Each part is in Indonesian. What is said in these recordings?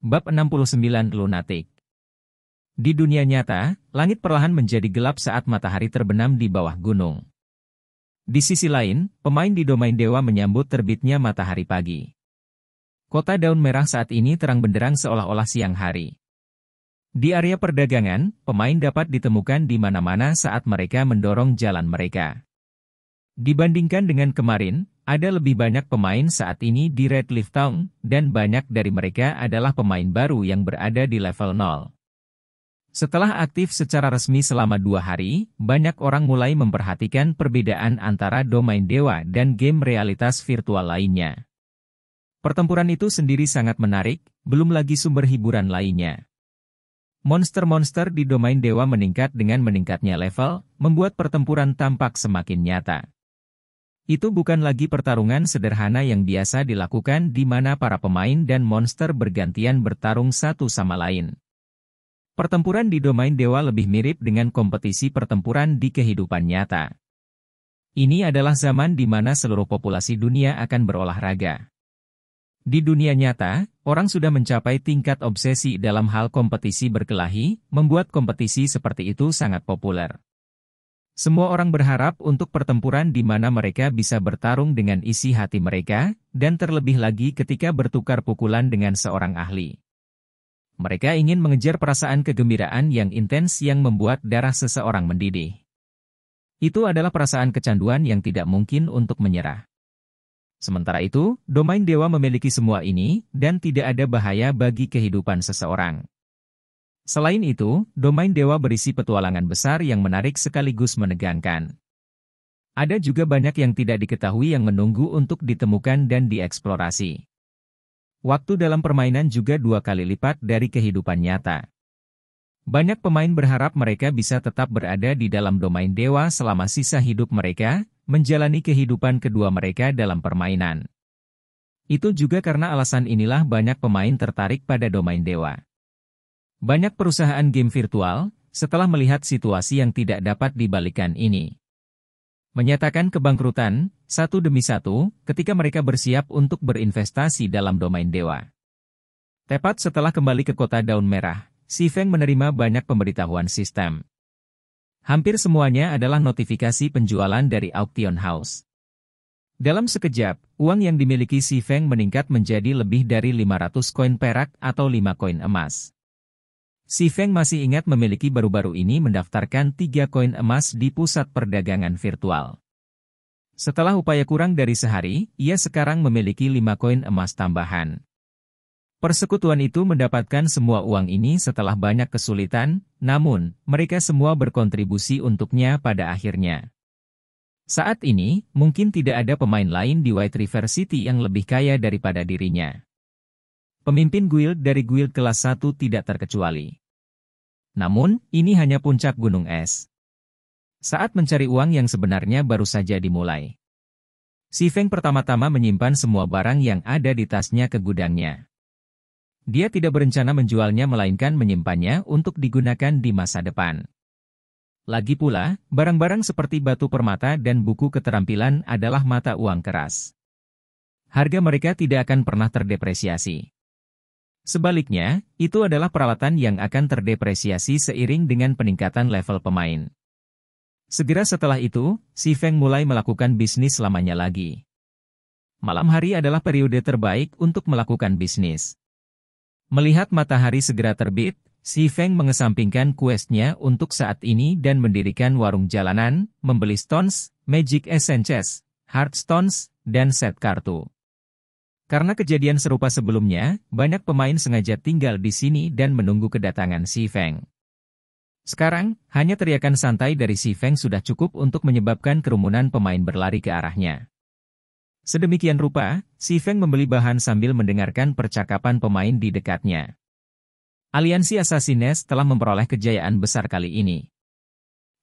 Bab 69 Lunatic. Di dunia nyata, langit perlahan menjadi gelap saat matahari terbenam di bawah gunung. Di sisi lain, pemain di domain dewa menyambut terbitnya matahari pagi. Kota Daun Merah saat ini terang benderang seolah-olah siang hari. Di area perdagangan, pemain dapat ditemukan di mana-mana saat mereka mendorong jalan mereka. Dibandingkan dengan kemarin, ada lebih banyak pemain saat ini di Redleaf Town, dan banyak dari mereka adalah pemain baru yang berada di level 0. Setelah aktif secara resmi selama 2 hari, banyak orang mulai memperhatikan perbedaan antara domain dewa dan game realitas virtual lainnya. Pertempuran itu sendiri sangat menarik, belum lagi sumber hiburan lainnya. Monster-monster di domain dewa meningkat dengan meningkatnya level, membuat pertempuran tampak semakin nyata. Itu bukan lagi pertarungan sederhana yang biasa dilakukan di mana para pemain dan monster bergantian bertarung satu sama lain. Pertempuran di domain dewa lebih mirip dengan kompetisi pertempuran di kehidupan nyata. Ini adalah zaman di mana seluruh populasi dunia akan berolahraga. Di dunia nyata, orang sudah mencapai tingkat obsesi dalam hal kompetisi berkelahi, membuat kompetisi seperti itu sangat populer. Semua orang berharap untuk pertempuran di mana mereka bisa bertarung dengan isi hati mereka, dan terlebih lagi ketika bertukar pukulan dengan seorang ahli. Mereka ingin mengejar perasaan kegembiraan yang intens yang membuat darah seseorang mendidih. Itu adalah perasaan kecanduan yang tidak mungkin untuk menyerah. Sementara itu, domain dewa memiliki semua ini, dan tidak ada bahaya bagi kehidupan seseorang. Selain itu, domain dewa berisi petualangan besar yang menarik sekaligus menegangkan. Ada juga banyak yang tidak diketahui yang menunggu untuk ditemukan dan dieksplorasi. Waktu dalam permainan juga 2 kali lipat dari kehidupan nyata. Banyak pemain berharap mereka bisa tetap berada di dalam domain dewa selama sisa hidup mereka, menjalani kehidupan kedua mereka dalam permainan. Itu juga karena alasan inilah banyak pemain tertarik pada domain dewa. Banyak perusahaan game virtual, setelah melihat situasi yang tidak dapat dibalikan ini, menyatakan kebangkrutan, satu demi satu, ketika mereka bersiap untuk berinvestasi dalam domain dewa. Tepat setelah kembali ke kota Daun Merah, Si Feng menerima banyak pemberitahuan sistem. Hampir semuanya adalah notifikasi penjualan dari auction house. Dalam sekejap, uang yang dimiliki Si Feng meningkat menjadi lebih dari 500 koin perak atau 5 koin emas. Si Feng masih ingat memiliki baru-baru ini mendaftarkan 3 koin emas di pusat perdagangan virtual. Setelah upaya kurang dari sehari, ia sekarang memiliki 5 koin emas tambahan. Persekutuan itu mendapatkan semua uang ini setelah banyak kesulitan, namun, mereka semua berkontribusi untuknya pada akhirnya. Saat ini, mungkin tidak ada pemain lain di White River City yang lebih kaya daripada dirinya. Pemimpin guild dari guild kelas 1 tidak terkecuali. Namun, ini hanya puncak gunung es. Saat mencari uang yang sebenarnya baru saja dimulai. Si Feng pertama-tama menyimpan semua barang yang ada di tasnya ke gudangnya. Dia tidak berencana menjualnya melainkan menyimpannya untuk digunakan di masa depan. Lagi pula, barang-barang seperti batu permata dan buku keterampilan adalah mata uang keras. Harga mereka tidak akan pernah terdepresiasi. Sebaliknya, itu adalah peralatan yang akan terdepresiasi seiring dengan peningkatan level pemain. Segera setelah itu, Si Feng mulai melakukan bisnis lamanya lagi. Malam hari adalah periode terbaik untuk melakukan bisnis. Melihat matahari segera terbit, Si Feng mengesampingkan quest-nya untuk saat ini dan mendirikan warung jalanan, membeli stones, magic essences, heart stones, dan set kartu. Karena kejadian serupa sebelumnya, banyak pemain sengaja tinggal di sini dan menunggu kedatangan Si Feng. Sekarang, hanya teriakan santai dari Si Feng sudah cukup untuk menyebabkan kerumunan pemain berlari ke arahnya. Sedemikian rupa, Si Feng membeli bahan sambil mendengarkan percakapan pemain di dekatnya. Aliansi Assassines telah memperoleh kejayaan besar kali ini.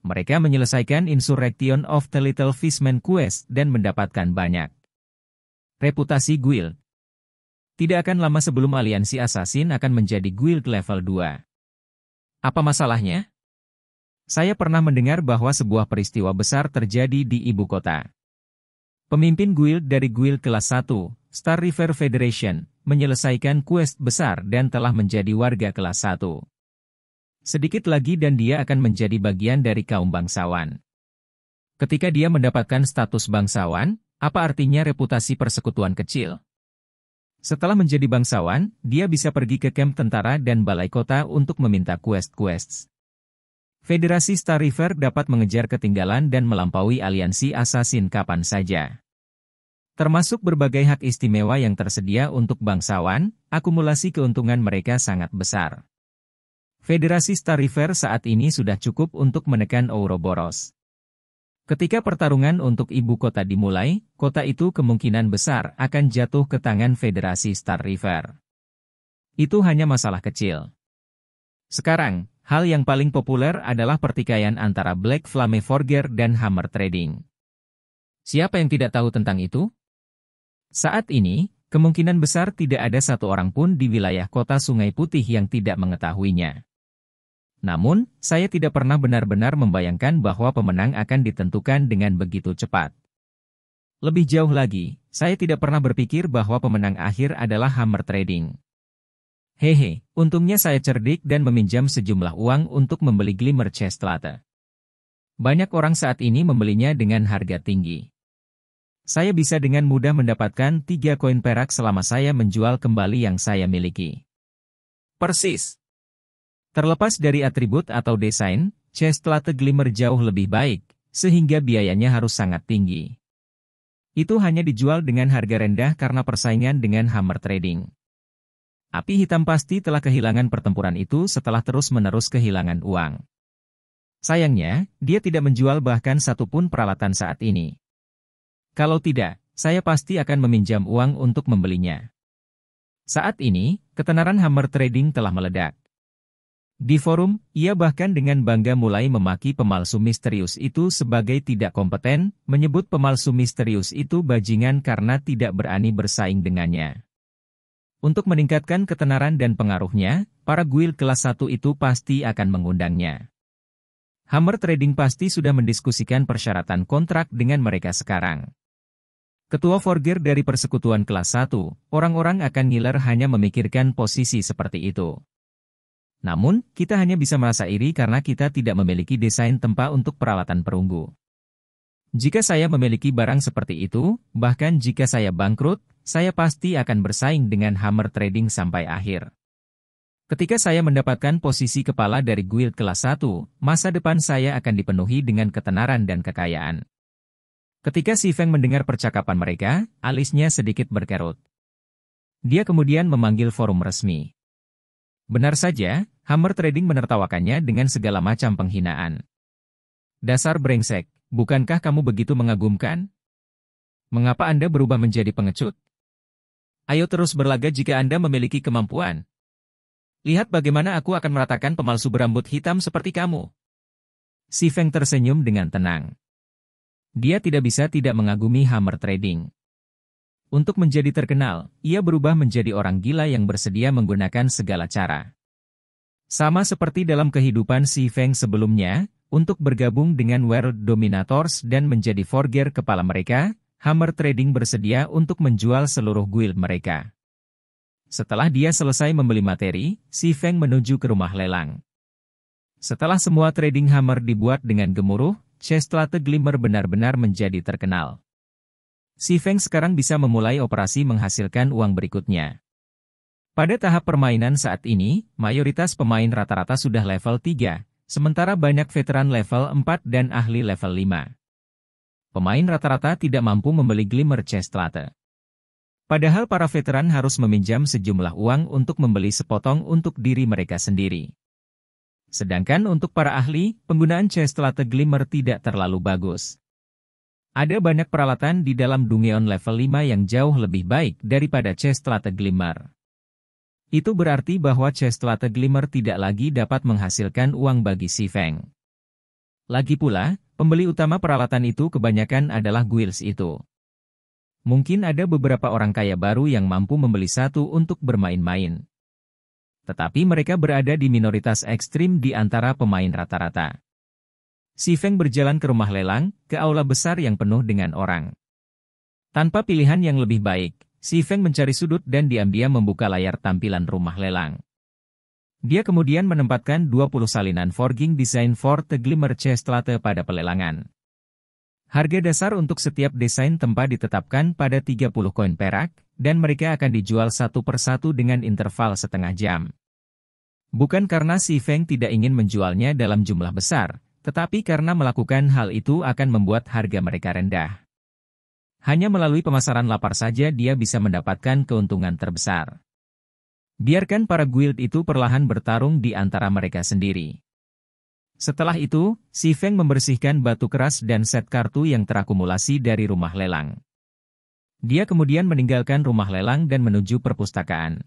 Mereka menyelesaikan Insurrection of the Little Fishman quest dan mendapatkan banyak reputasi guild. Tidak akan lama sebelum aliansi assassin akan menjadi guild level 2. Apa masalahnya? Saya pernah mendengar bahwa sebuah peristiwa besar terjadi di ibu kota. Pemimpin guild dari guild kelas 1, Star River Federation, menyelesaikan quest besar dan telah menjadi warga kelas 1. Sedikit lagi dan dia akan menjadi bagian dari kaum bangsawan. Ketika dia mendapatkan status bangsawan, apa artinya reputasi persekutuan kecil? Setelah menjadi bangsawan, dia bisa pergi ke kamp tentara dan balai kota untuk meminta quest-quests. Federasi Star River dapat mengejar ketinggalan dan melampaui aliansi assassin kapan saja. Termasuk berbagai hak istimewa yang tersedia untuk bangsawan, akumulasi keuntungan mereka sangat besar. Federasi Star River saat ini sudah cukup untuk menekan Ouroboros. Ketika pertarungan untuk ibu kota dimulai, kota itu kemungkinan besar akan jatuh ke tangan Federasi Star River. Itu hanya masalah kecil. Sekarang, hal yang paling populer adalah pertikaian antara Black Flame Forger dan Hammer Trading. Siapa yang tidak tahu tentang itu? Saat ini, kemungkinan besar tidak ada satu orang pun di wilayah kota Sungai Putih yang tidak mengetahuinya. Namun, saya tidak pernah benar-benar membayangkan bahwa pemenang akan ditentukan dengan begitu cepat. Lebih jauh lagi, saya tidak pernah berpikir bahwa pemenang akhir adalah Hammer Trading. Hehe, untungnya saya cerdik dan meminjam sejumlah uang untuk membeli Glimmer Chestplate. Banyak orang saat ini membelinya dengan harga tinggi. Saya bisa dengan mudah mendapatkan 3 koin perak selama saya menjual kembali yang saya miliki. Persis. Terlepas dari atribut atau desain, Chestplate Glimmer jauh lebih baik, sehingga biayanya harus sangat tinggi. Itu hanya dijual dengan harga rendah karena persaingan dengan Hammer Trading. Api hitam pasti telah kehilangan pertempuran itu setelah terus-menerus kehilangan uang. Sayangnya, dia tidak menjual bahkan satupun peralatan saat ini. Kalau tidak, saya pasti akan meminjam uang untuk membelinya. Saat ini, ketenaran Hammer Trading telah meledak. Di forum, ia bahkan dengan bangga mulai memaki pemalsu misterius itu sebagai tidak kompeten, menyebut pemalsu misterius itu bajingan karena tidak berani bersaing dengannya. Untuk meningkatkan ketenaran dan pengaruhnya, para guild kelas 1 itu pasti akan mengundangnya. Hammer Trading pasti sudah mendiskusikan persyaratan kontrak dengan mereka sekarang. Ketua Forger dari persekutuan kelas 1, orang-orang akan ngiler hanya memikirkan posisi seperti itu. Namun, kita hanya bisa merasa iri karena kita tidak memiliki desain tempa untuk peralatan perunggu. Jika saya memiliki barang seperti itu, bahkan jika saya bangkrut, saya pasti akan bersaing dengan Hammer Trading sampai akhir. Ketika saya mendapatkan posisi kepala dari guild kelas 1, masa depan saya akan dipenuhi dengan ketenaran dan kekayaan. Ketika Si Feng mendengar percakapan mereka, alisnya sedikit berkerut. Dia kemudian memanggil forum resmi. Benar saja, Hammer Trading menertawakannya dengan segala macam penghinaan. Dasar brengsek, bukankah kamu begitu mengagumkan? Mengapa Anda berubah menjadi pengecut? Ayo terus berlaga jika Anda memiliki kemampuan. Lihat bagaimana aku akan meratakan pemalsu berambut hitam seperti kamu. Si Feng tersenyum dengan tenang. Dia tidak bisa tidak mengagumi Hammer Trading. Untuk menjadi terkenal, ia berubah menjadi orang gila yang bersedia menggunakan segala cara. Sama seperti dalam kehidupan Si Feng sebelumnya, untuk bergabung dengan World Dominators dan menjadi forger kepala mereka, Hammer Trading bersedia untuk menjual seluruh guild mereka. Setelah dia selesai membeli materi, Si Feng menuju ke rumah lelang. Setelah semua trading hammer dibuat dengan gemuruh, Chestplate Glimmer benar-benar menjadi terkenal. Si Feng sekarang bisa memulai operasi menghasilkan uang berikutnya. Pada tahap permainan saat ini, mayoritas pemain rata-rata sudah level 3, sementara banyak veteran level 4 dan ahli level 5. Pemain rata-rata tidak mampu membeli Glimmer Chestplate. Padahal para veteran harus meminjam sejumlah uang untuk membeli sepotong untuk diri mereka sendiri. Sedangkan untuk para ahli, penggunaan Chestplate Glimmer tidak terlalu bagus. Ada banyak peralatan di dalam Dungeon level 5 yang jauh lebih baik daripada Chestplate Glimmer. Itu berarti bahwa Chestplate Glimmer tidak lagi dapat menghasilkan uang bagi Si Feng. Lagi pula, pembeli utama peralatan itu kebanyakan adalah guilds itu. Mungkin ada beberapa orang kaya baru yang mampu membeli satu untuk bermain-main. Tetapi mereka berada di minoritas ekstrim di antara pemain rata-rata. Si Feng berjalan ke rumah lelang, ke aula besar yang penuh dengan orang. Tanpa pilihan yang lebih baik, Si Feng mencari sudut dan diam-diam membuka layar tampilan rumah lelang. Dia kemudian menempatkan 20 salinan forging design for the Glimmer Chestplate pada pelelangan. Harga dasar untuk setiap desain tempat ditetapkan pada 30 koin perak, dan mereka akan dijual satu persatu dengan interval setengah jam. Bukan karena si Feng tidak ingin menjualnya dalam jumlah besar, tetapi karena melakukan hal itu akan membuat harga mereka rendah. Hanya melalui pemasaran lapar saja dia bisa mendapatkan keuntungan terbesar. Biarkan para guild itu perlahan bertarung di antara mereka sendiri. Setelah itu, si Feng membersihkan batu keras dan set kartu yang terakumulasi dari rumah lelang. Dia kemudian meninggalkan rumah lelang dan menuju perpustakaan.